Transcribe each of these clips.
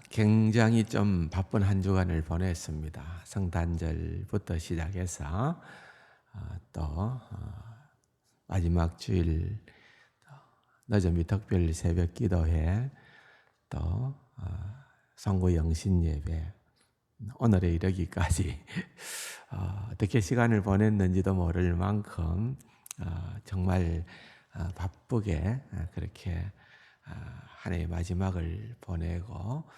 굉장히 좀 바쁜 한 주간을 보냈습니다. 성탄절부터 시작해서 또 마지막 주일 늦은 특별 새벽 기도회, 또 성구 영신 예배, 오늘에 이르기까지 어떻게 시간을 보냈는지도 모를 만큼 정말 바쁘게 그렇게 한 해의 마지막을 보내고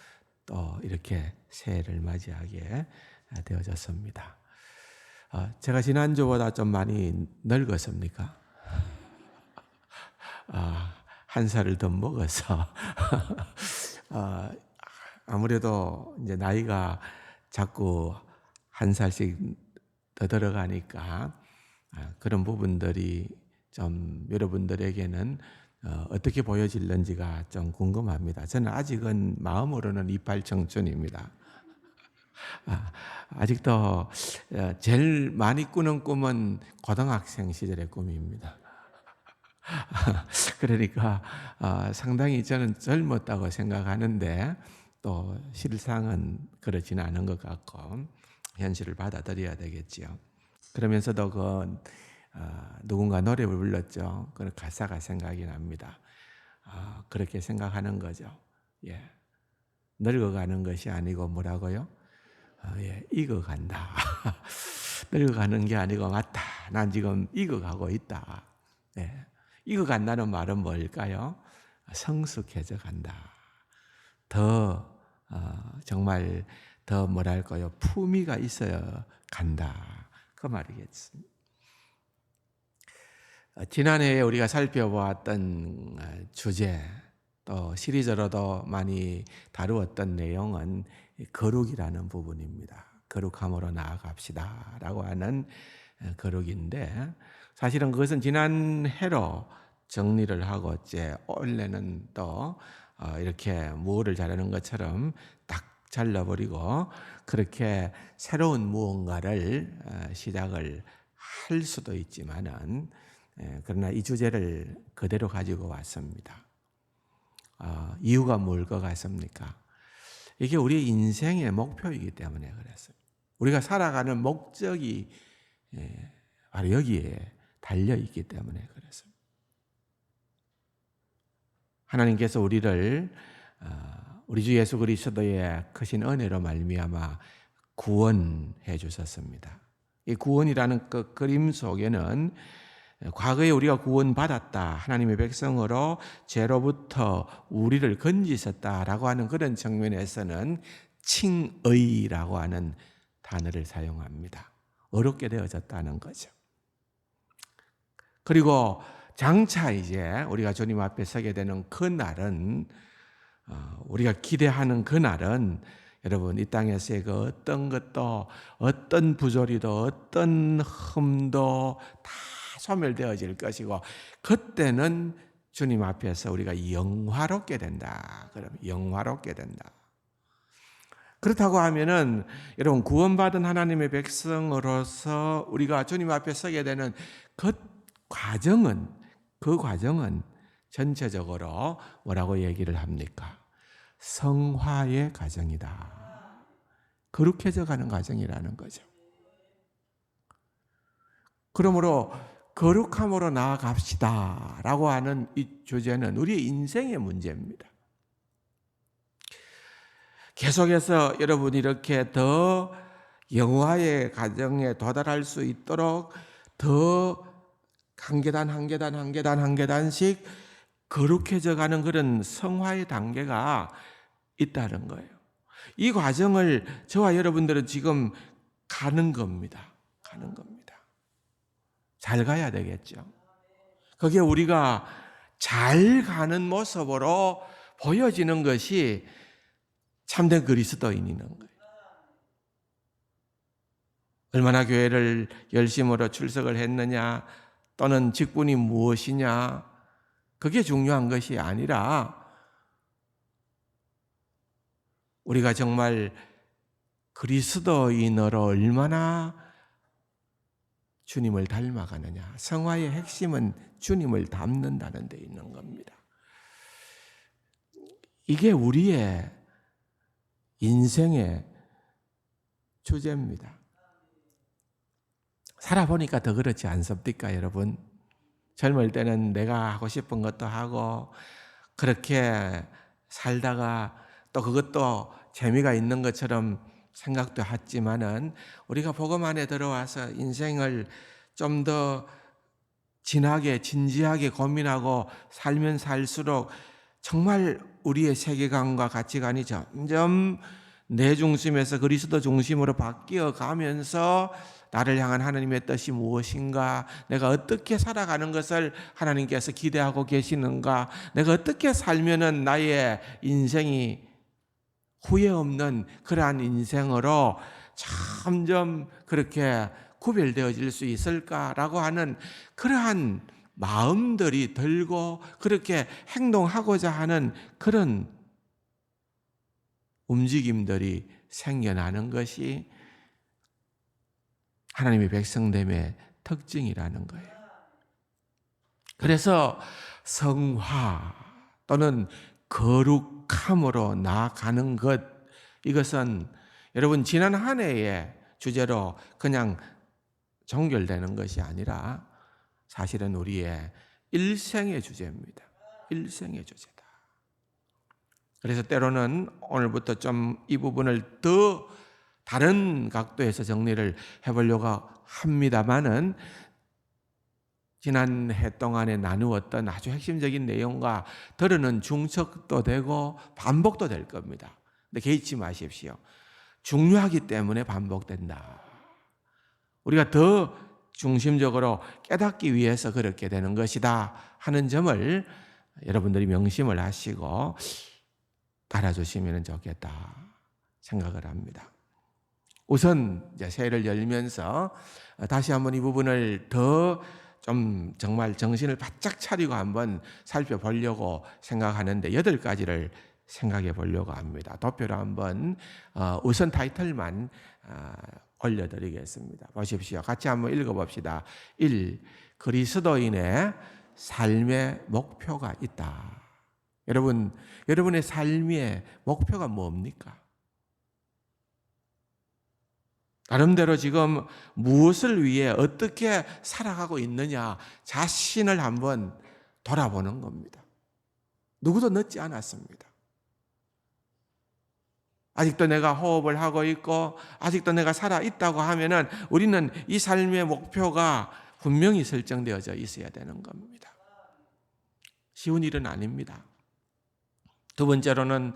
또 이렇게 새해를 맞이하게 되어졌습니다. 제가 지난주보다 좀 많이 늙었습니까? 한 살을 더 먹어서 아무래도 이제 나이가 자꾸 한 살씩 더 들어가니까 그런 부분들이 좀 여러분들에게는 어떻게 보여질는지가 좀 궁금합니다. 저는 아직은 마음으로는 이팔 청춘입니다. 아직도 제일 많이 꾸는 꿈은 고등학생 시절의 꿈입니다. 그러니까 상당히 저는 젊었다고 생각하는데 또 실상은 그렇지는 않은 것 같고 현실을 받아들여야 되겠지요. 그러면서도 누군가 노래를 불렀죠. 그 가사가 생각이 납니다. 그렇게 생각하는 거죠. 예, 늙어가는 것이 아니고 뭐라고요? 익어간다. 늙어가는 게 아니고 맞다. 난 지금 익어가고 있다. 예, 익어간다는 말은 뭘까요? 성숙해져 간다. 더 정말 더 뭐랄까요? 품위가 있어야 간다. 그 말이겠습니다. 지난해에 우리가 살펴보았던 주제, 또 시리즈로도 많이 다루었던 내용은 거룩이라는 부분입니다. 거룩함으로 나아갑시다 라고 하는 거룩인데, 사실은 그것은 지난해로 정리를 하고 이제 올해는 또 이렇게 무엇을 잘하는 것처럼 딱 잘라버리고 그렇게 새로운 무언가를 시작을 할 수도 있지만은, 그러나 이 주제를 그대로 가지고 왔습니다. 이유가 뭘 것 같습니까? 이게 우리 인생의 목표이기 때문에 그랬어요. 우리가 살아가는 목적이 바로 여기에 달려있기 때문에 그랬어요. 하나님께서 우리를 우리 주 예수 그리스도의 크신 은혜로 말미암아 구원해 주셨습니다. 이 구원이라는 그 그림 속에는 과거에 우리가 구원받았다, 하나님의 백성으로 죄로부터 우리를 건지셨다라고 하는 그런 측면에서는 칭의라고 하는 단어를 사용합니다. 어렵게 되어졌다는 거죠. 그리고 장차 이제 우리가 주님 앞에 서게 되는 그 날은, 우리가 기대하는 그 날은 여러분 이 땅에서의 그 어떤 것도, 어떤 부조리도, 어떤 흠도 다 소멸되어질 것이고, 그때는 주님 앞에서 우리가 영화롭게 된다. 그럼 영화롭게 된다. 그렇다고 하면은 여러분 구원받은 하나님의 백성으로서 우리가 주님 앞에 서게 되는 그 과정은 전체적으로 뭐라고 얘기를 합니까? 성화의 과정이다. 거룩해져 가는 과정이라는 거죠. 그러므로 거룩함으로 나아갑시다 라고 하는 이 주제는 우리의 인생의 문제입니다. 계속해서 여러분이 이렇게 더 영화의 과정에 도달할 수 있도록 더 한 계단 한 계단 한 계단 한 계단씩 거룩해져 가는 그런 성화의 단계가 있다는 거예요. 이 과정을 저와 여러분들은 지금 가는 겁니다. 가는 겁니다. 잘 가야 되겠죠. 그게 우리가 잘 가는 모습으로 보여지는 것이 참된 그리스도인인 거예요. 얼마나 교회를 열심으로 출석을 했느냐, 또는 직분이 무엇이냐, 그게 중요한 것이 아니라 우리가 정말 그리스도인으로 얼마나 주님을 닮아가느냐. 성화의 핵심은 주님을 닮는다는 데 있는 겁니다. 이게 우리의 인생의 주제입니다. 살아보니까 더 그렇지 않습니까, 여러분? 젊을 때는 내가 하고 싶은 것도 하고 그렇게 살다가 또 그것도 재미가 있는 것처럼 생각도 했지만은 우리가 복음 안에 들어와서 인생을 좀 더 진하게 진지하게 고민하고 살면 살수록 정말 우리의 세계관과 가치관이 점점 내 중심에서 그리스도 중심으로 바뀌어 가면서 나를 향한 하나님의 뜻이 무엇인가, 내가 어떻게 살아가는 것을 하나님께서 기대하고 계시는가, 내가 어떻게 살면은 나의 인생이 후회 없는 그러한 인생으로 점점 그렇게 구별되어질 수 있을까라고 하는 그러한 마음들이 들고 그렇게 행동하고자 하는 그런 움직임들이 생겨나는 것이 하나님의 백성됨의 특징이라는 거예요. 그래서 성화 또는 거룩함으로 나아가는 것, 이것은 여러분 지난 한 해의 주제로 그냥 종결되는 것이 아니라 사실은 우리의 일생의 주제입니다. 일생의 주제다. 그래서 때로는 오늘부터 좀 이 부분을 더 다른 각도에서 정리를 해보려고 합니다만은 지난 해 동안에 나누었던 아주 핵심적인 내용과 들으는 중첩도 되고 반복도 될 겁니다. 근데 개의치 마십시오. 중요하기 때문에 반복된다. 우리가 더 중심적으로 깨닫기 위해서 그렇게 되는 것이다 하는 점을 여러분들이 명심을 하시고 따라주시면 좋겠다 생각을 합니다. 우선 이제 새해를 열면서 다시 한번 이 부분을 더 좀 정말 정신을 바짝 차리고 한번 살펴보려고 생각하는데 8가지를 생각해 보려고 합니다. 도표로 한번 우선 타이틀만 올려드리겠습니다. 보십시오. 같이 한번 읽어봅시다. 1. 그리스도인의 삶의 목표가 있다. 여러분의 삶의 목표가 뭡니까? 나름대로 지금 무엇을 위해 어떻게 살아가고 있느냐 자신을 한번 돌아보는 겁니다. 누구도 늦지 않았습니다. 아직도 내가 호흡을 하고 있고 아직도 내가 살아있다고 하면은 우리는 이 삶의 목표가 분명히 설정되어져 있어야 되는 겁니다. 쉬운 일은 아닙니다. 두 번째로는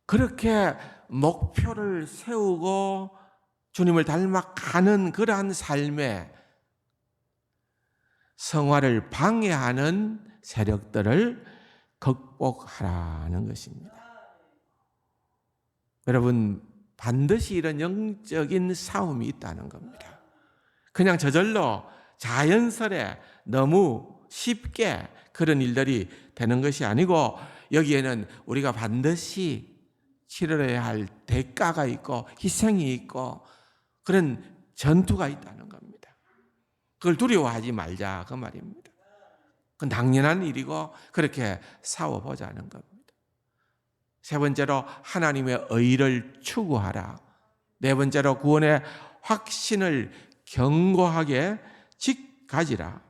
그렇게 목표를 세우고 주님을 닮아가는 그러한 삶의 성화를 방해하는 세력들을 극복하라는 것입니다. 여러분, 반드시 이런 영적인 싸움이 있다는 겁니다. 그냥 저절로 자연스레 너무 쉽게 그런 일들이 되는 것이 아니고 여기에는 우리가 반드시 치러야 할 대가가 있고 희생이 있고 그런 전투가 있다는 겁니다. 그걸 두려워하지 말자 그 말입니다. 그건 당연한 일이고 그렇게 싸워보자는 겁니다. 세 번째로 하나님의 의를 추구하라. 네 번째로 구원의 확신을 견고하게 가지라.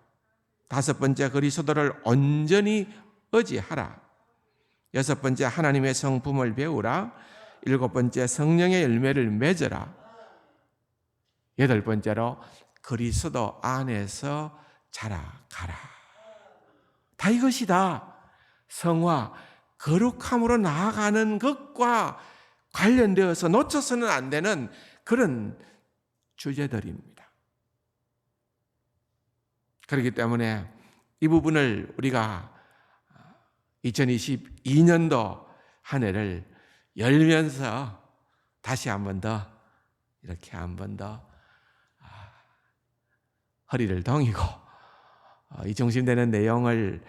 다섯 번째 그리스도를 온전히 의지하라. 여섯 번째 하나님의 성품을 배우라. 일곱 번째 성령의 열매를 맺어라. 여덟 번째로 그리스도 안에서 자라가라. 다 이것이다. 성화, 거룩함으로 나아가는 것과 관련되어서 놓쳐서는 안 되는 그런 주제들입니다. 그렇기 때문에 이 부분을 우리가 2022년도 한 해를 열면서 다시 한 번 더 이렇게 한 번 더 허리를 동이고 이 중심되는 내용을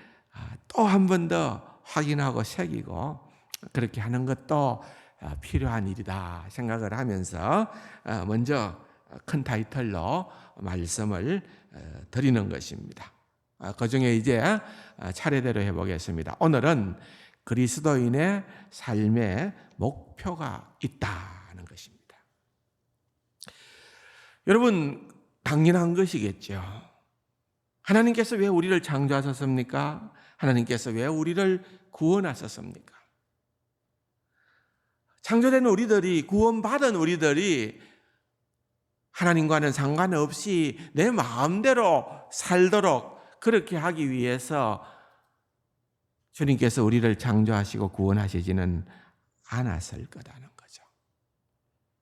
또 한 번 더 확인하고 새기고 그렇게 하는 것도 필요한 일이다 생각을 하면서 먼저 큰 타이틀로 말씀을 드리는 것입니다. 그 중에 이제 차례대로 해보겠습니다. 오늘은 그리스도인의 삶의 목표가 있다는 것입니다. 여러분, 당연한 것이겠죠. 하나님께서 왜 우리를 창조하셨습니까? 하나님께서 왜 우리를 구원하셨습니까? 창조된 우리들이, 구원받은 우리들이 하나님과는 상관없이 내 마음대로 살도록 그렇게 하기 위해서 주님께서 우리를 창조하시고 구원하시지는 않았을 거라는 거죠.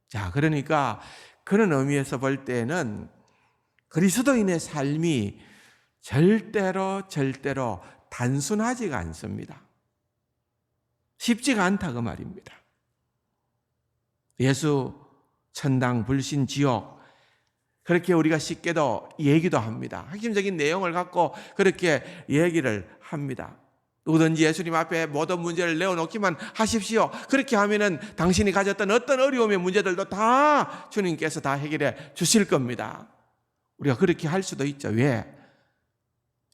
자, 그러니까 그런 의미에서 볼 때는 그리스도인의 삶이 절대로 단순하지가 않습니다. 쉽지가 않다 그 말입니다. 예수, 천당, 불신, 지옥, 그렇게 우리가 쉽게도 얘기도 합니다. 핵심적인 내용을 갖고 그렇게 얘기를 합니다. 누구든지 예수님 앞에 모든 문제를 내어놓기만 하십시오. 그렇게 하면은 당신이 가졌던 어떤 어려움의 문제들도 다 주님께서 다 해결해 주실 겁니다. 우리가 그렇게 할 수도 있죠. 왜?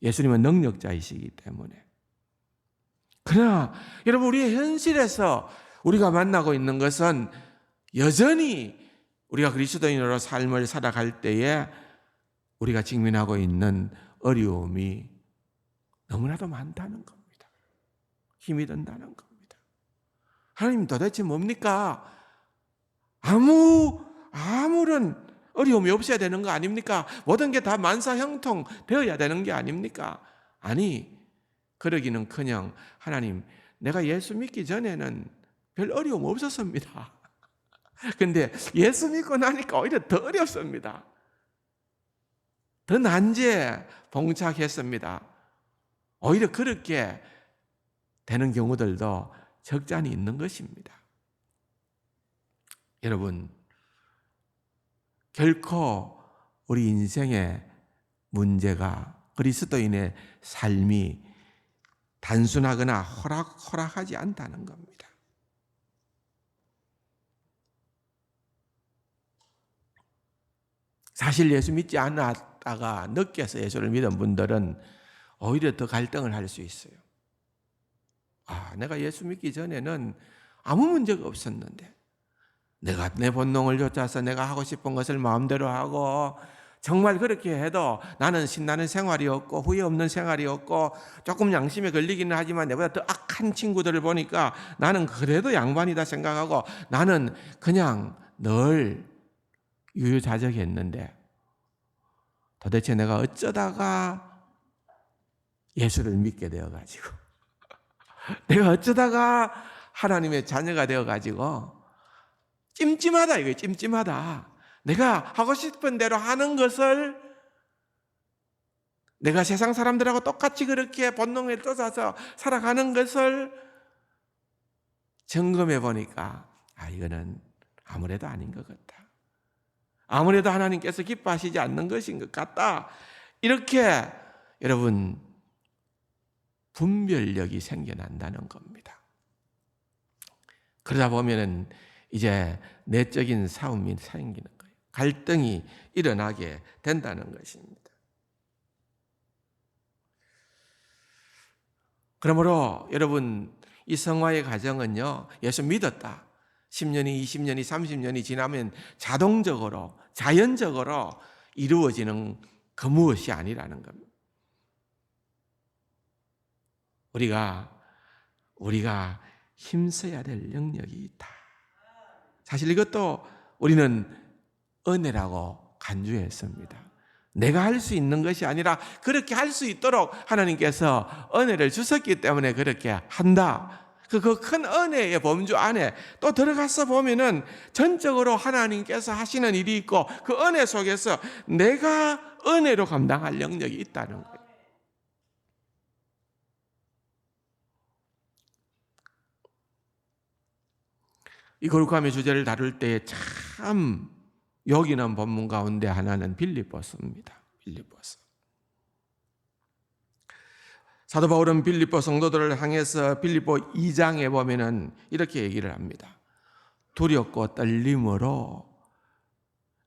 예수님은 능력자이시기 때문에. 그러나 여러분, 우리의 현실에서 우리가 만나고 있는 것은 여전히 우리가 그리스도인으로 삶을 살아갈 때에 우리가 직면하고 있는 어려움이 너무나도 많다는 겁니다. 힘이 든다는 겁니다. 하나님 도대체 뭡니까? 아무런 어려움이 없어야 되는 거 아닙니까? 모든 게 다 만사형통 되어야 되는 게 아닙니까? 아니, 그러기는커녕 하나님, 내가 예수 믿기 전에는 별 어려움 없었습니다. 근데 예수 믿고 나니까 오히려 더 어렵습니다. 더 난제에 봉착했습니다. 오히려 그렇게 되는 경우들도 적잖이 있는 것입니다. 여러분, 결코 우리 인생의 문제가, 그리스도인의 삶이 단순하거나 호락호락하지 않다는 겁니다. 사실 예수 믿지 않았다가 늦게서 예수를 믿은 분들은 오히려 더 갈등을 할 수 있어요. 내가 예수 믿기 전에는 아무 문제가 없었는데, 내가 내 본능을 쫓아서 내가 하고 싶은 것을 마음대로 하고 정말 그렇게 해도 나는 신나는 생활이었고 후회 없는 생활이었고 조금 양심에 걸리기는 하지만 내보다 더 악한 친구들을 보니까 나는 그래도 양반이다 생각하고 나는 그냥 늘 유유자적했는데, 도대체 내가 어쩌다가 예수를 믿게 되어가지고 내가 어쩌다가 하나님의 자녀가 되어가지고 찜찜하다, 이거예요. 찜찜하다. 내가 하고 싶은 대로 하는 것을, 내가 세상 사람들하고 똑같이 그렇게 본능에 쫓아서 살아가는 것을 점검해 보니까 이거는 아무래도 아닌 것 같다. 아무래도 하나님께서 기뻐하시지 않는 것인 것 같다. 이렇게 여러분 분별력이 생겨난다는 겁니다. 그러다 보면은 이제 내적인 싸움이 생기는 거예요. 갈등이 일어나게 된다는 것입니다. 그러므로 여러분, 이 성화의 과정은요, 예수 믿었다 10년이, 20년이, 30년이 지나면 자동적으로, 자연적으로 이루어지는 그 무엇이 아니라는 겁니다. 우리가 힘써야 될 영역이 있다. 사실 이것도 우리는 은혜라고 간주했습니다. 내가 할 수 있는 것이 아니라 그렇게 할 수 있도록 하나님께서 은혜를 주셨기 때문에 그렇게 한다. 그 큰 은혜의 범주 안에 또 들어가서 보면은 전적으로 하나님께서 하시는 일이 있고 그 은혜 속에서 내가 은혜로 감당할 영역이 있다는 거예요. 이 거룩함의 주제를 다룰 때 참 여기는 본문 가운데 하나는 빌립보서입니다. 빌립보서. 사도 바울은 빌립보 성도들을 향해서 빌립보 2장에 보면은 이렇게 얘기를 합니다. 두렵고 떨림으로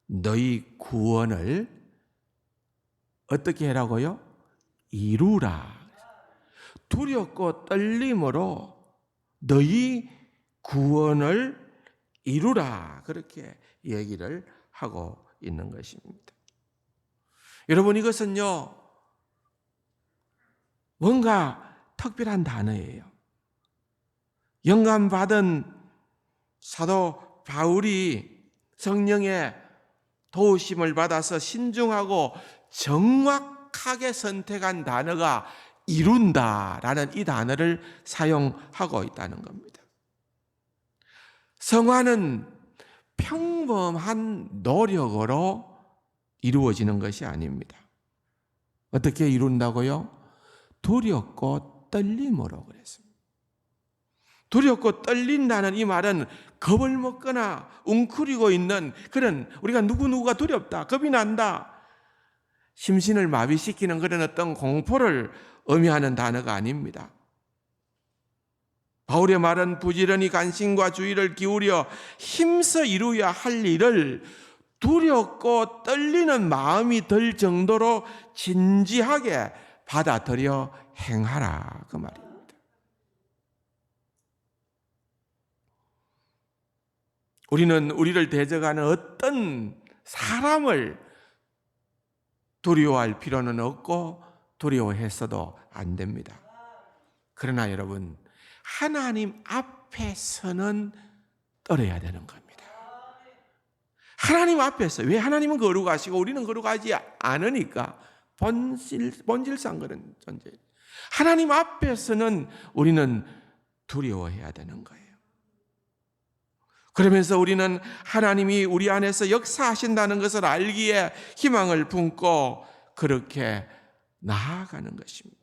너희 구원을 어떻게 해라고요? 이루라. 두렵고 떨림으로 너희 구원을 이루라. 그렇게 얘기를 하고 있는 것입니다. 여러분, 이것은요, 뭔가 특별한 단어예요. 영감받은 사도 바울이 성령의 도우심을 받아서 신중하고 정확하게 선택한 단어가 이룬다라는 이 단어를 사용하고 있다는 겁니다. 성화는 평범한 노력으로 이루어지는 것이 아닙니다. 어떻게 이룬다고요? 두렵고 떨림으로 그랬습니다. 두렵고 떨린다는 이 말은 겁을 먹거나 웅크리고 있는 그런, 우리가 누구누구가 두렵다, 겁이 난다, 심신을 마비시키는 그런 어떤 공포를 의미하는 단어가 아닙니다. 바울의 말은 부지런히 관심과 주의를 기울여 힘써 이루어야 할 일을 두렵고 떨리는 마음이 들 정도로 진지하게 받아들여 행하라, 그 말입니다. 우리는 우리를 대적하는 어떤 사람을 두려워할 필요는 없고 두려워했어도 안 됩니다. 그러나 여러분, 하나님 앞에서는 떨어야 되는 겁니다. 하나님 앞에서, 왜 하나님은 거룩하시고 우리는 거룩하지 않으니까, 본질상 그런 존재예요. 하나님 앞에서는 우리는 두려워해야 되는 거예요. 그러면서 우리는 하나님이 우리 안에서 역사하신다는 것을 알기에 희망을 품고 그렇게 나아가는 것입니다.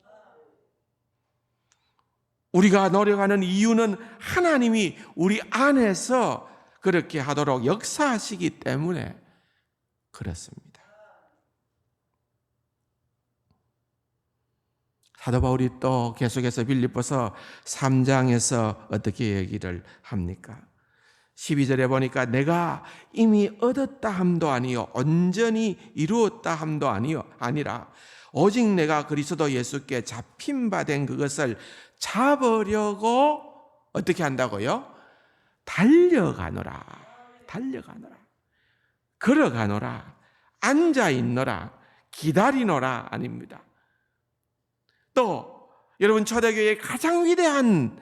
우리가 노력하는 이유는 하나님이 우리 안에서 그렇게 하도록 역사하시기 때문에 그렇습니다. 사도 바울이 또 계속해서 빌립보서 3장에서 어떻게 얘기를 합니까? 12절에 보니까 내가 이미 얻었다 함도 아니요 온전히 이루었다 함도 아니라 오직 내가 그리스도 예수께 잡힌 바 된 그것을 잡으려고 어떻게 한다고요? 달려가노라, 걸어가노라, 앉아있노라, 기다리노라 아닙니다. 또 여러분, 초대교회의 가장 위대한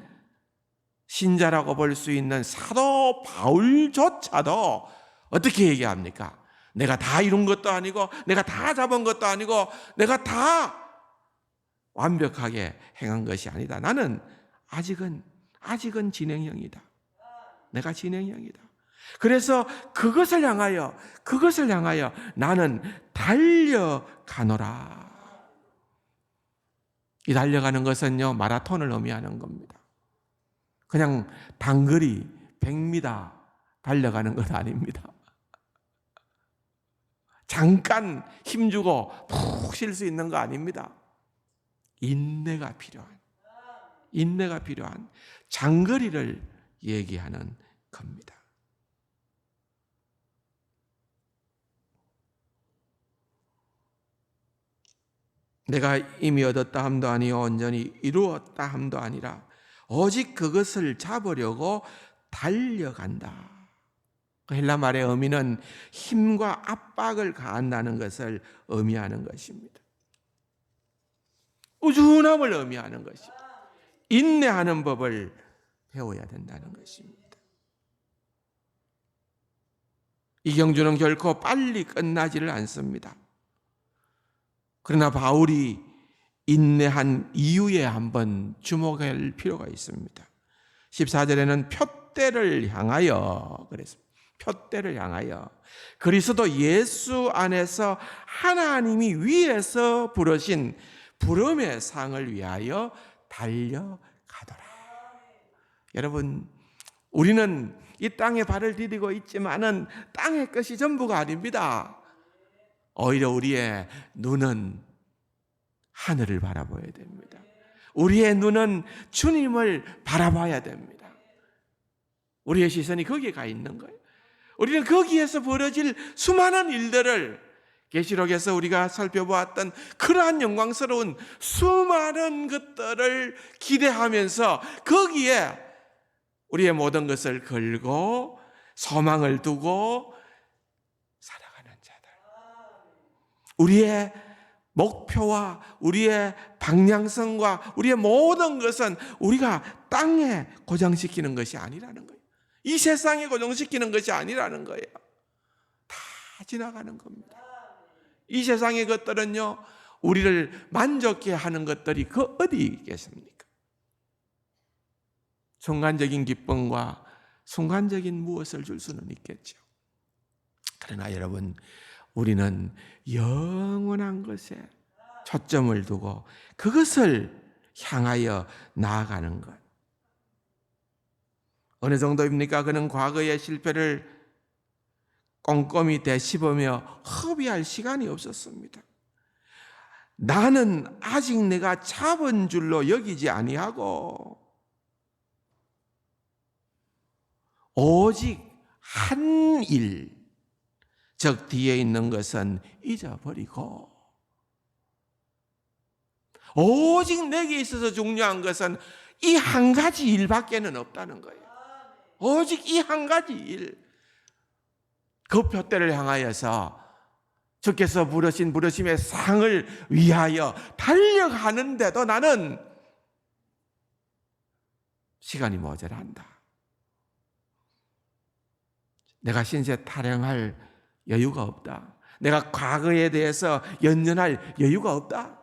신자라고 볼 수 있는 사도 바울조차도 어떻게 얘기합니까? 내가 다 이룬 것도 아니고 내가 다 잡은 것도 아니고 내가 다 완벽하게 행한 것이 아니다. 나는 아직은 진행형이다. 내가 진행형이다. 그래서 그것을 향하여 나는 달려가노라. 이 달려가는 것은요, 마라톤을 의미하는 겁니다. 그냥 단거리 100m 달려가는 것 아닙니다. 잠깐 힘주고 푹 쉴 수 있는 거 아닙니다. 인내가 필요한 장거리를 얘기하는 겁니다. 내가 이미 얻었다 함도 아니요 온전히 이루었다 함도 아니라 오직 그것을 잡으려고 달려간다. 그 헬라 말의 의미는 힘과 압박을 가한다는 것을 의미하는 것입니다. 꾸준함을 의미하는 것입니다. 인내하는 법을 배워야 된다는 것입니다. 이 경주는 결코 빨리 끝나지를 않습니다. 그러나 바울이 인내한 이유에 한번 주목할 필요가 있습니다. 14절에는 표대를 향하여 그랬습니다. 표대를 향하여 그리스도 예수 안에서 하나님이 위에서 부르신 부름의 상을 위하여 달려가더라. 여러분, 우리는 이 땅에 발을 디디고 있지만은 땅의 것이 전부가 아닙니다. 오히려 우리의 눈은 하늘을 바라봐야 됩니다. 우리의 눈은 주님을 바라봐야 됩니다. 우리의 시선이 거기에 가 있는 거예요. 우리는 거기에서 벌어질 수많은 일들을, 계시록에서 우리가 살펴보았던 그러한 영광스러운 수많은 것들을 기대하면서 거기에 우리의 모든 것을 걸고 소망을 두고 살아가는 자들. 우리의 목표와 우리의 방향성과 우리의 모든 것은 우리가 땅에 고정시키는 것이 아니라는 거예요. 이 세상에 고정시키는 것이 아니라는 거예요. 다 지나가는 겁니다. 이 세상의 것들은요, 우리를 만족해 하는 것들이 그 어디 있겠습니까? 순간적인 기쁨과 순간적인 무엇을 줄 수는 있겠죠. 그러나 여러분, 우리는 영원한 것에 초점을 두고 그것을 향하여 나아가는 것. 어느 정도입니까? 그는 과거의 실패를 꼼꼼히 되씹으며 허비할 시간이 없었습니다. 나는 아직 내가 잡은 줄로 여기지 아니하고 오직 한 일, 즉 뒤에 있는 것은 잊어버리고 오직 내게 있어서 중요한 것은 이 한 가지 일밖에는 없다는 거예요. 오직 이 한 가지 일. 그 표대를 향하여서 주께서 부르신 부르심의 상을 위하여 달려가는데도 나는 시간이 모자란다. 내가 신세 타령할 여유가 없다. 내가 과거에 대해서 연연할 여유가 없다.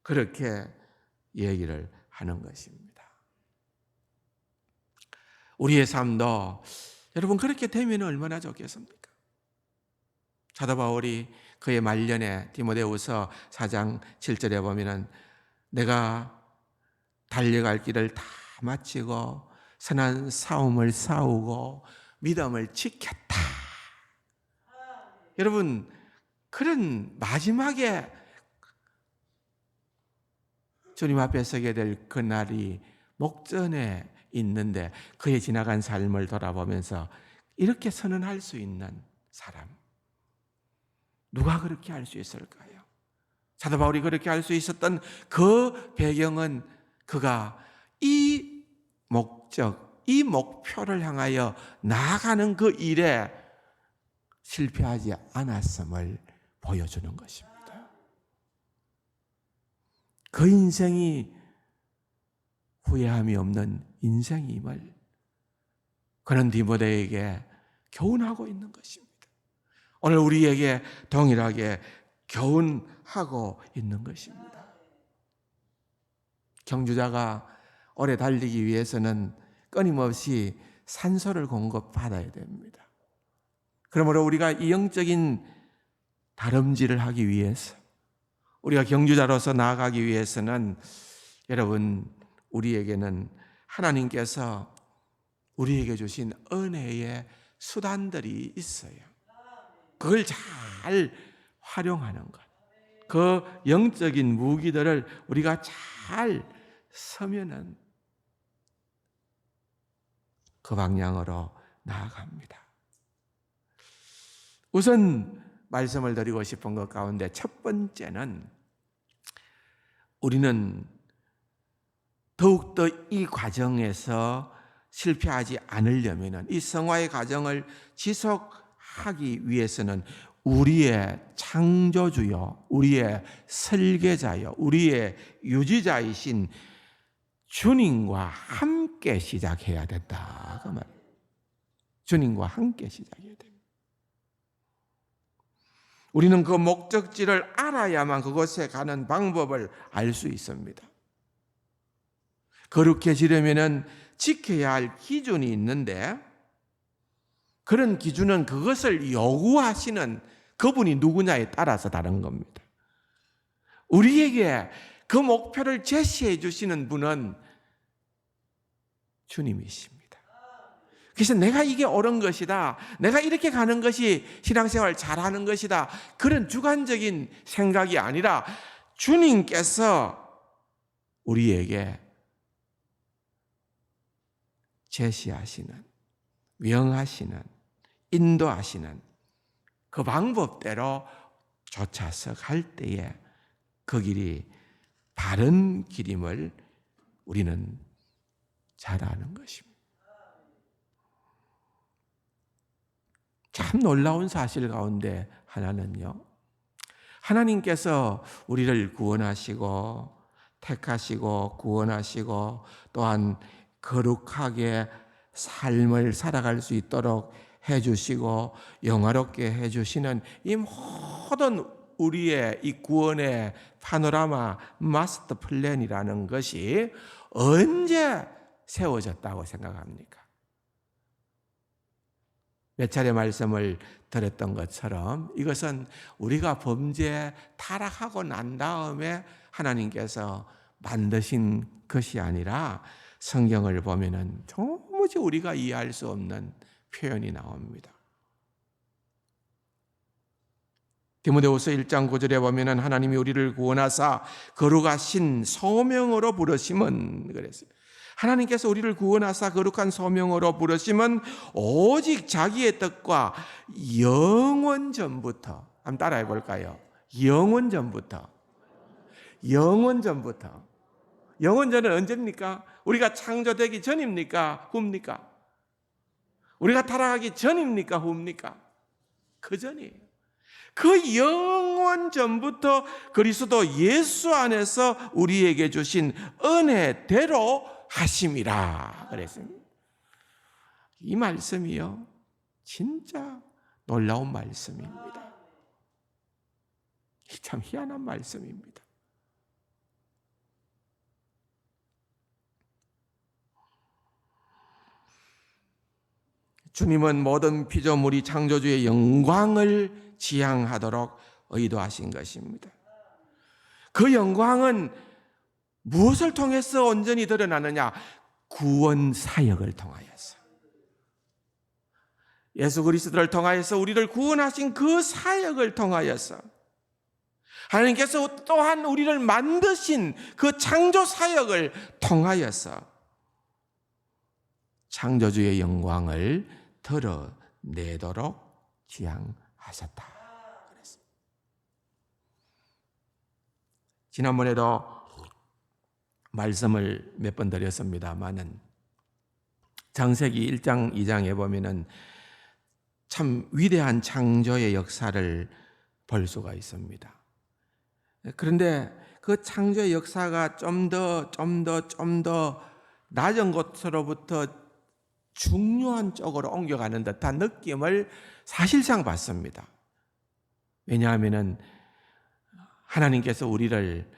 그렇게 얘기를 하는 것입니다. 우리의 삶도 여러분 그렇게 되면 얼마나 좋겠습니까? 사도 바울이 그의 말년에 디모데후서 4장 7절에 보면은 내가 달려갈 길을 다 마치고 선한 싸움을 싸우고 믿음을 지켰다. 여러분 그런 마지막에 주님 앞에 서게 될 그날이 목전에 있는데 그의 지나간 삶을 돌아보면서 이렇게 선언할 수 있는 사람, 누가 그렇게 할 수 있을까요? 사도 바울이 그렇게 할 수 있었던 그 배경은 그가 이 목적, 이 목표를 향하여 나아가는 그 일에 실패하지 않았음을 보여주는 것입니다. 그 인생이 후회함이 없는 인생임을 그는 디모데에게 교훈하고 있는 것입니다. 오늘 우리에게 동일하게 교훈하고 있는 것입니다. 경주자가 오래 달리기 위해서는 끊임없이 산소를 공급받아야 됩니다. 그러므로 우리가 이 영적인 다름질을 하기 위해서, 우리가 경주자로서 나아가기 위해서는 여러분 우리에게는 하나님께서 우리에게 주신 은혜의 수단들이 있어요. 그걸 잘 활용하는 것. 그 영적인 무기들을 우리가 잘 서면은 그 방향으로 나아갑니다. 우선 말씀을 드리고 싶은 것 가운데 첫 번째는 우리는 더욱더 이 과정에서 실패하지 않으려면 이 성화의 과정을 지속하기 위해서는 우리의 창조주요, 우리의 설계자요, 우리의 유지자이신 주님과 함께 시작해야 된다. 그 말. 주님과 함께 시작해야 됩니다. 우리는 그 목적지를 알아야만 그곳에 가는 방법을 알 수 있습니다. 거룩해지려면 지켜야 할 기준이 있는데 그런 기준은 그것을 요구하시는 그분이 누구냐에 따라서 다른 겁니다. 우리에게 그 목표를 제시해 주시는 분은 주님이십니다. 그래서 내가 이게 옳은 것이다, 내가 이렇게 가는 것이 신앙생활 잘하는 것이다, 그런 주관적인 생각이 아니라 주님께서 우리에게 제시하시는, 명하시는, 인도하시는 그 방법대로 쫓아서 갈 때에 그 길이 바른 길임을 우리는 잘 아는 것입니다. 참 놀라운 사실 가운데 하나는요, 하나님께서 우리를 구원하시고 택하시고 구원하시고 또한 거룩하게 삶을 살아갈 수 있도록 해주시고 영화롭게 해주시는 이 모든 우리의 이 구원의 파노라마 마스터 플랜이라는 것이 언제 세워졌다고 생각합니까? 몇 차례 말씀을 드렸던 것처럼 이것은 우리가 범죄 타락하고 난 다음에 하나님께서 만드신 것이 아니라 성경을 보면은 도무지 우리가 이해할 수 없는 표현이 나옵니다. 디모데후서 1장 9절에 보면은 하나님이 우리를 구원하사 거룩하신 소명으로 부르심은 그랬어요. 하나님께서 우리를 구원하사 거룩한 소명으로 부르심은 오직 자기의 뜻과 영원 전부터, 한번 따라해 볼까요? 영원 전부터. 영원 전부터. 영원 전은 언제입니까? 우리가 창조되기 전입니까? 후입니까? 우리가 타락하기 전입니까? 후입니까? 그 전이에요. 그 영원 전부터 그리스도 예수 안에서 우리에게 주신 은혜대로 하심이라 그랬습니다. 이 말씀이요, 진짜 놀라운 말씀입니다. 참 희한한 말씀입니다. 주님은 모든 피조물이 창조주의 영광을 지향하도록 의도하신 것입니다. 그 영광은 무엇을 통해서 온전히 드러나느냐? 구원 사역을 통하여서. 예수 그리스도를 통하여서 우리를 구원하신 그 사역을 통하여서 하나님께서 또한 우리를 만드신 그 창조 사역을 통하여서 창조주의 영광을 드러내도록 지향하셨다 그랬습니다. 지난번에도 말씀을 몇 번 드렸습니다만은 창세기 1장 2장에 보면은 참 위대한 창조의 역사를 볼 수가 있습니다. 그런데 그 창조의 역사가 좀 더 낮은 곳으로부터 중요한 쪽으로 옮겨가는 듯한 느낌을 사실상 받습니다. 왜냐하면은 하나님께서 우리를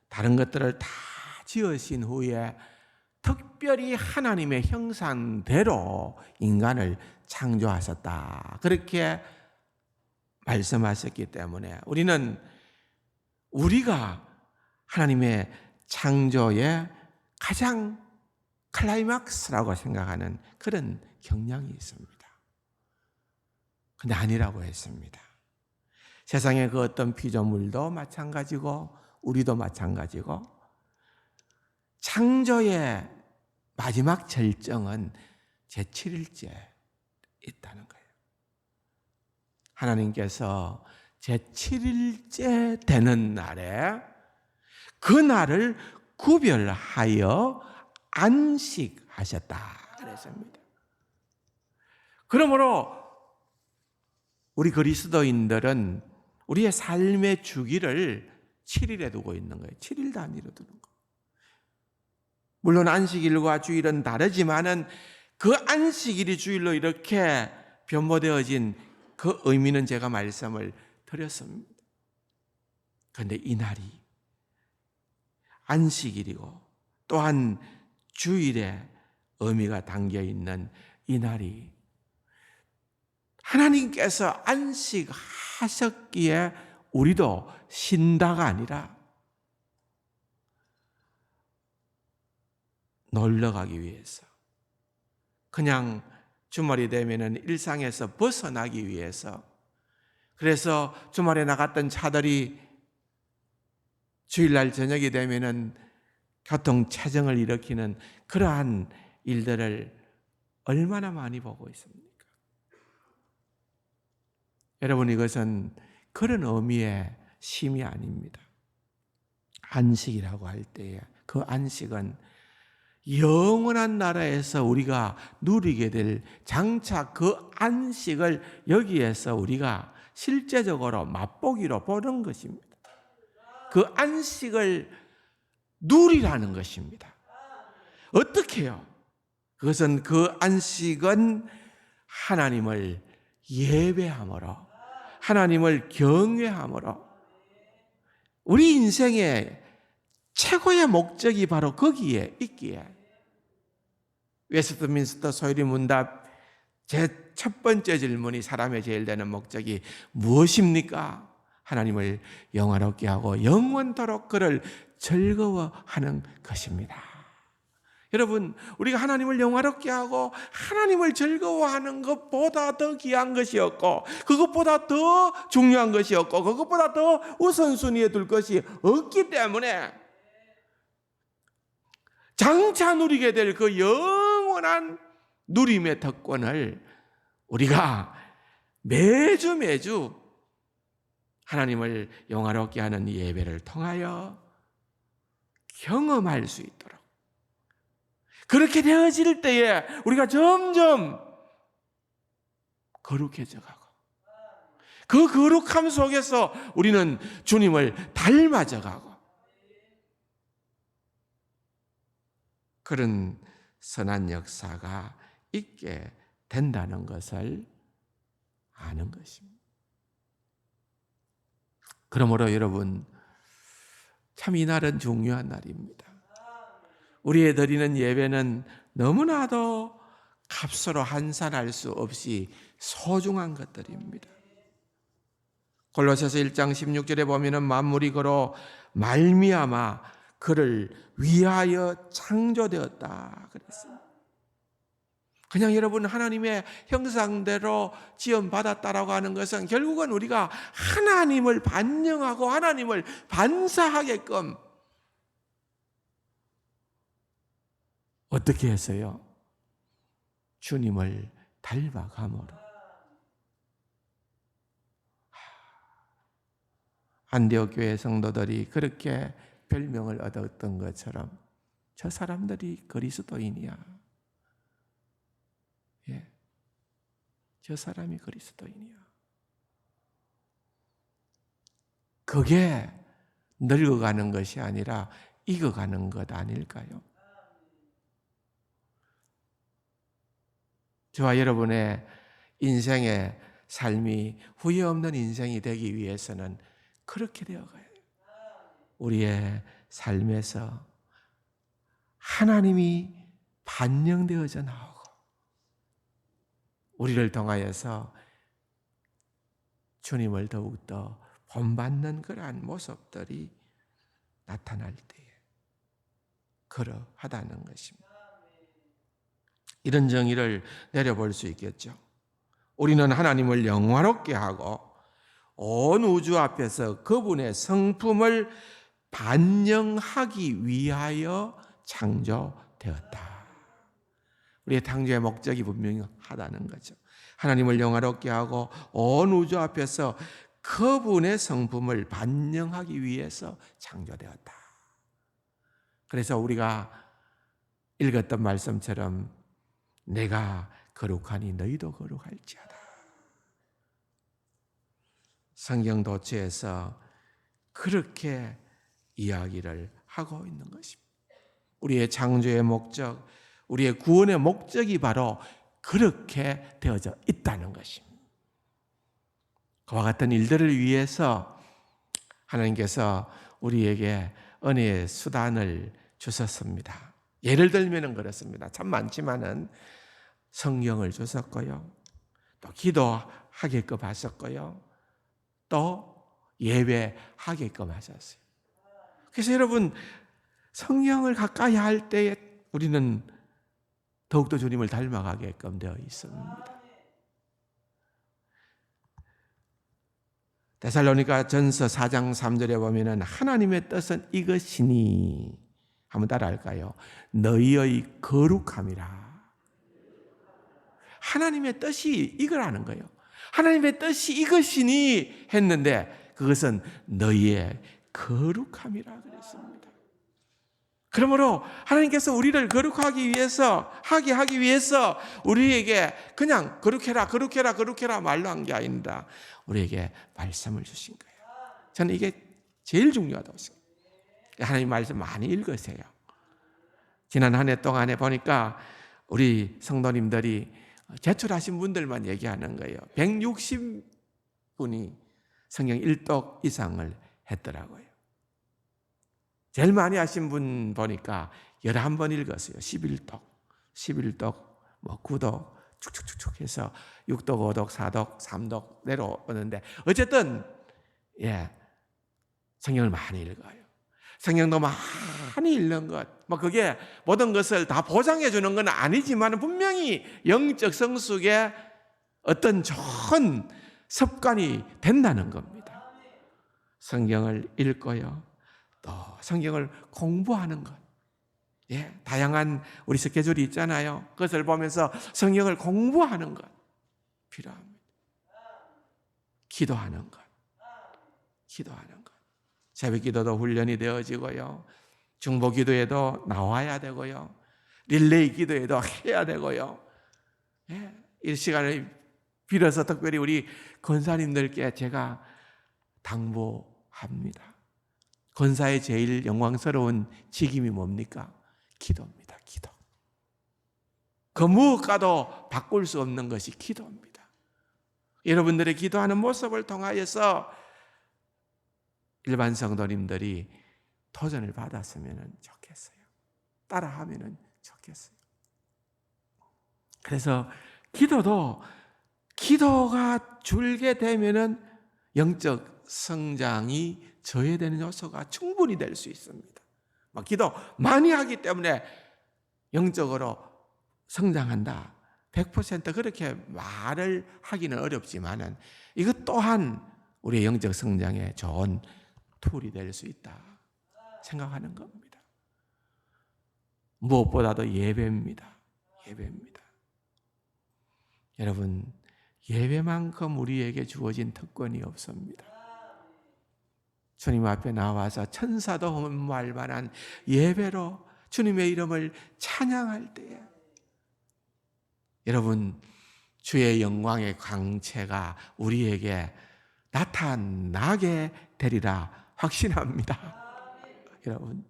다른 것들을 다 지으신 후에 특별히 하나님의 형상대로 인간을 창조하셨다, 그렇게 말씀하셨기 때문에 우리가 하나님의 창조의 가장 클라이막스라고 생각하는 그런 경향이 있습니다. 근데 아니라고 했습니다. 세상의 그 어떤 피조물도 마찬가지고 우리도 마찬가지고 창조의 마지막 절정은 제7일째 있다는 거예요. 하나님께서 제7일째 되는 날에 그 날을 구별하여 안식하셨다 그랬습니다. 그러므로 우리 그리스도인들은 우리의 삶의 주기를 7일에 두고 있는 거예요. 7일 단위로 두는 거. 물론 안식일과 주일은 다르지만은 그 안식일이 주일로 이렇게 변모되어진 그 의미는 제가 말씀을 드렸습니다. 그런데 이 날이 안식일이고 또한 주일에 의미가 담겨 있는 이 날이 하나님께서 안식하셨기에 우리도 쉰다가 아니라 놀러 가기 위해서, 그냥 주말이 되면은 일상에서 벗어나기 위해서, 그래서 주말에 나갔던 차들이 주일날 저녁이 되면은 교통체증을 일으키는 그러한 일들을 얼마나 많이 보고 있습니까? 여러분, 이것은 그런 의미의 쉼이 아닙니다. 안식이라고 할 때에 그 안식은 영원한 나라에서 우리가 누리게 될 장차 그 안식을 여기에서 우리가 실제적으로 맛보기로 보는 것입니다. 그 안식을 누리라는 것입니다. 어떻게 해요? 그것은 그 안식은 하나님을 예배함으로, 하나님을 경외함으로, 우리 인생의 최고의 목적이 바로 거기에 있기에, 웨스트민스터 소요리 문답 제 첫 번째 질문이 사람의 제일 되는 목적이 무엇입니까? 하나님을 영화롭게 하고 영원토록 그를 즐거워하는 것입니다. 여러분, 우리가 하나님을 영화롭게 하고 하나님을 즐거워하는 것보다 더 귀한 것이 없고, 그것보다 더 중요한 것이 없고, 그것보다 더 우선순위에 둘 것이 없기 때문에 장차 누리게 될 그 영원한 누림의 특권을 우리가 매주 하나님을 영화롭게 하는 예배를 통하여 경험할 수 있도록, 그렇게 되어질 때에 우리가 점점 거룩해져 가고, 그 거룩함 속에서 우리는 주님을 닮아져 가고, 그런 선한 역사가 있게 된다는 것을 아는 것입니다. 그러므로 여러분, 참 이날은 중요한 날입니다. 우리의 드리는 예배는 너무나도 값으로 환산할 수 없이 소중한 것들입니다. 골로새서 1장 16절에 보면은 만물이 그로 말미암아 그를 위하여 창조되었다 그랬습니다. 그냥 여러분, 하나님의 형상대로 지음받았다라고 하는 것은 결국은 우리가 하나님을 반영하고 하나님을 반사하게끔 어떻게 해서요? 주님을 닮아감으로. 안디옥 교회 성도들이 그렇게 별명을 얻었던 것처럼 저 사람들이 그리스도인이야. 예, 저 사람이 그리스도인이야. 그게 늙어가는 것이 아니라 익어가는 것 아닐까요? 저와 여러분의 인생의 삶이 후회 없는 인생이 되기 위해서는 그렇게 되어가야 해요. 우리의 삶에서 하나님이 반영되어져 나오고, 우리를 통하여서 주님을 더욱더 본받는 그러한 모습들이 나타날 때에 그러하다는 것입니다. 이런 정의를 내려볼 수 있겠죠. 우리는 하나님을 영화롭게 하고 온 우주 앞에서 그분의 성품을 반영하기 위하여 창조되었다. 우리의 창조의 목적이 분명하다는 거죠. 하나님을 영화롭게 하고 온 우주 앞에서 그분의 성품을 반영하기 위해서 창조되었다. 그래서 우리가 읽었던 말씀처럼 내가 거룩하니 너희도 거룩할지어다. 성경 도처에서 그렇게 이야기를 하고 있는 것입니다. 우리의 창조의 목적, 우리의 구원의 목적이 바로 그렇게 되어져 있다는 것입니다. 그와 같은 일들을 위해서 하나님께서 우리에게 은혜의 수단을 주셨습니다. 예를 들면 그렇습니다. 참 많지만은 성경을 주셨고요, 또 기도하게끔 하셨고요, 또 예배하게끔 하셨어요. 그래서 여러분, 성경을 가까이 할 때에 우리는 더욱더 주님을 닮아가게끔 되어 있습니다. 데살로니가 전서 4장 3절에 보면은 하나님의 뜻은 이것이니, 한번 따라할까요? 너희의 거룩함이라. 하나님의 뜻이 이거라는 거예요. 하나님의 뜻이 이것이니 했는데 그것은 너희의 거룩함이라 그랬습니다. 그러므로 하나님께서 우리를 거룩하기 위해서, 하기 위해서 우리에게 그냥 거룩해라 말로 한 게 아닙니다. 우리에게 말씀을 주신 거예요. 저는 이게 제일 중요하다고 생각해요. 하나님 말씀 많이 읽으세요. 지난 한 해 동안에 보니까 우리 성도님들이 제출하신 분들만 얘기하는 거예요. 160분이 성경 1독 이상을 했더라고요. 제일 많이 하신 분 보니까 11번 읽었어요. 11독, 9독 축축축축 해서 6독, 5독, 4독, 3독 내려오는데 어쨌든 성경을 많이 읽어요. 성경도 많이 읽는 것, 그게 모든 것을 다 보장해 주는 건 아니지만 분명히 영적 성숙의 어떤 좋은 습관이 된다는 겁니다. 성경을 읽고요. 또 성경을 공부하는 것. 다양한 우리 스케줄이 있잖아요. 그것을 보면서 성경을 공부하는 것 필요합니다. 기도하는 것. 새벽 기도도 훈련이 되어지고요. 중보 기도에도 나와야 되고요. 릴레이 기도에도 해야 되고요. 이 시간을 빌어서 특별히 우리 권사님들께 제가 당부합니다. 권사의 제일 영광스러운 직임이 뭡니까? 기도입니다. 기도. 그 무엇과도 바꿀 수 없는 것이 기도입니다. 여러분들의 기도하는 모습을 통하여서 일반 성도님들이 도전을 받았으면 좋겠어요. 따라하면 좋겠어요. 그래서 기도가 줄게 되면은 영적 성장이 저해되는 요소가 충분히 될 수 있습니다. 기도 많이 하기 때문에 영적으로 성장한다. 100% 그렇게 말을 하기는 어렵지만은 이것 또한 우리의 영적 성장에 좋은 툴이 될 수 있다 생각하는 겁니다. 무엇보다도 예배입니다. 여러분, 예배만큼 우리에게 주어진 특권이 없습니다. 주님 앞에 나와서 천사도 흠모할 만한 예배로 주님의 이름을 찬양할 때에 여러분, 주의 영광의 광채가 우리에게 나타나게 되리라 확신합니다. 여러분,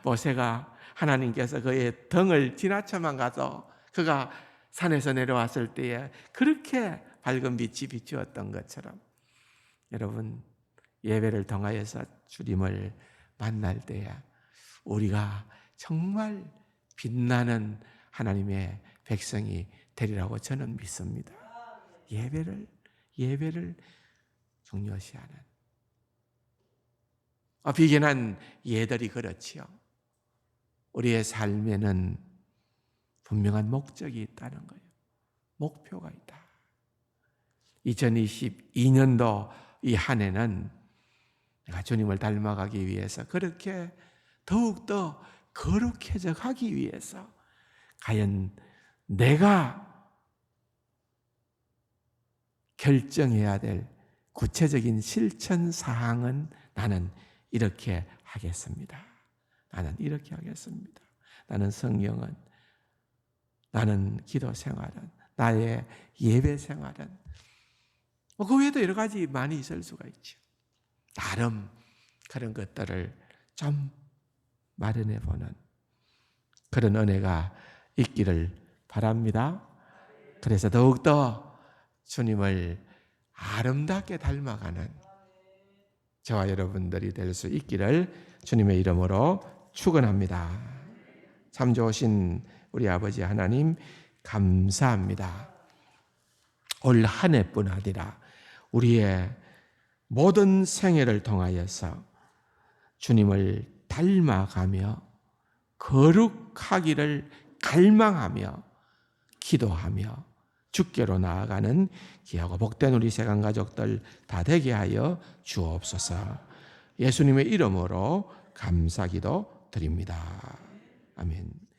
모세가 하나님께서 그의 등을 지나쳐만 가서 그가 산에서 내려왔을 때에 그렇게 밝은 빛이 비추었던 것처럼 여러분, 예배를 통하여서 주님을 만날 때에 우리가 정말 빛나는 하나님의 백성이 되리라고 저는 믿습니다. 예배를 중요시하는 비견한 예들이 그렇지요. 우리의 삶에는 분명한 목적이 있다는 거예요. 목표가 있다. 2022년도 이 한 해는 내가 주님을 닮아가기 위해서 그렇게 더욱더 거룩해져 가기 위해서 과연 내가 결정해야 될 구체적인 실천 사항은 나는 이렇게 하겠습니다. 나는 성경은, 나는 기도 생활은, 나의 예배 생활은 그 외에도 여러 가지 많이 있을 수가 있죠. 나름 그런 것들을 좀 마련해보는 그런 은혜가 있기를 바랍니다. 그래서 더욱더 주님을 아름답게 닮아가는 저와 여러분들이 될 수 있기를 주님의 이름으로 축원합니다. 참 좋으신 우리 아버지 하나님 감사합니다. 올 한 해뿐 아니라 우리의 모든 생애를 통하여서 주님을 닮아가며 거룩하기를 갈망하며 기도하며 주께로 나아가는 귀하고 복된 우리 세간 가족들 다 되게 하여 주옵소서. 예수님의 이름으로 감사기도 드립니다. 아멘.